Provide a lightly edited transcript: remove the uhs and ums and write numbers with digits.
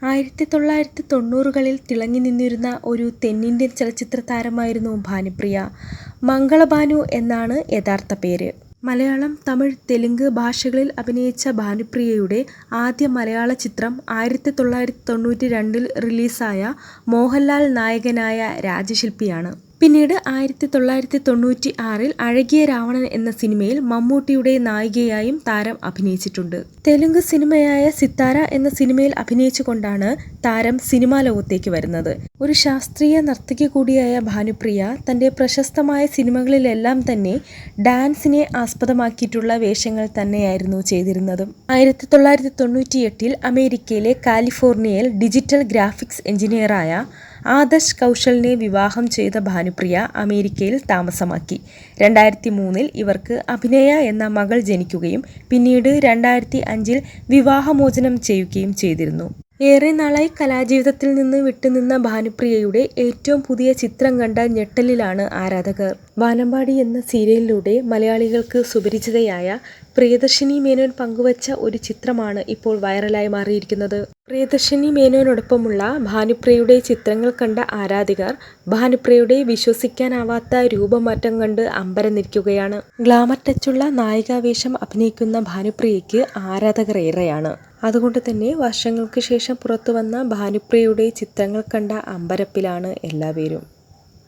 1990കളിൽ തിളങ്ങി നിന്നിരുന്ന ഒരു തെന്നിന്ത്യൻ ചലച്ചിത്ര താരമായിരുന്നു ഭാനുപ്രിയ. മംഗളഭാനു എന്നാണ് യഥാർത്ഥ പേര്. മലയാളം, തമിഴ്, തെലുങ്ക് ഭാഷകളിൽ അഭിനയിച്ച ഭാനുപ്രിയയുടെ ആദ്യ മലയാള ചിത്രം 1992ൽ റിലീസായ മോഹൻലാൽ നായകനായ രാജശില്പിയാണ്. പിന്നീട് 1996ൽ അഴകിയ രാവണൻ എന്ന സിനിമയിൽ മമ്മൂട്ടിയുടെ നായികയായും താരം അഭിനയിച്ചിട്ടുണ്ട്. തെലുങ്ക് സിനിമയായ സിത്താര എന്ന സിനിമയിൽ അഭിനയിച്ചുകൊണ്ടാണ് താരം സിനിമാ ലോകത്തേക്ക് വരുന്നത്. ഒരു ശാസ്ത്രീയ നർത്തകി കൂടിയായ ഭാനുപ്രിയ തന്റെ പ്രശസ്തമായ സിനിമകളിലെല്ലാം തന്നെ ഡാൻസിനെ ആസ്പദമാക്കിയിട്ടുള്ള വേഷങ്ങൾ തന്നെയായിരുന്നു ചെയ്തിരുന്നത്. 1998ൽ അമേരിക്കയിലെ കാലിഫോർണിയയിൽ ഡിജിറ്റൽ ഗ്രാഫിക്സ് എഞ്ചിനീയറായ ആദർശ് കൗശലിനെ വിവാഹം ചെയ്ത ഭാനുപ്രിയ അമേരിക്കയിൽ താമസമാക്കി. 2003ൽ ഇവർക്ക് അഭിനയ എന്ന മകൾ ജനിക്കുകയും പിന്നീട് 2005ൽ വിവാഹമോചനം ചെയ്യുകയും ചെയ്തിരുന്നു. ഏറെ നാളായി കലാജീവിതത്തിൽ നിന്ന് വിട്ടുനിന്ന ഭാനുപ്രിയയുടെ ഏറ്റവും പുതിയ ചിത്രം കണ്ട ഞെട്ടലിലാണ് ആരാധകർ. വാനമ്പാടി എന്ന സീരിയലിലൂടെ മലയാളികൾക്ക് സുപരിചിതയായ പ്രിയദർശിനി മേനോൻ പങ്കുവച്ച ഒരു ചിത്രമാണ് ഇപ്പോൾ വൈറലായി മാറിയിരിക്കുന്നത്. പ്രിയദർശിനി മേനോനോടൊപ്പമുള്ള ഭാനുപ്രിയയുടെ ചിത്രങ്ങൾ കണ്ട ആരാധകർ ഭാനുപ്രിയയുടെ വിശ്വസിക്കാനാവാത്ത രൂപമാറ്റം കണ്ട് അമ്പരന്നിരിക്കുകയാണ്. ഗ്ലാമർ ടച്ചുള്ള നായികാവേഷം അഭിനയിക്കുന്ന ഭാനുപ്രിയയ്ക്ക് ആരാധകർ ഏറെയാണ്. അതുകൊണ്ട് തന്നെ വർഷങ്ങൾക്ക് ശേഷം പുറത്തുവന്ന ഭാനുപ്രിയയുടെ ചിത്രങ്ങൾ കണ്ട അമ്പരപ്പിലാണ് എല്ലാവരും.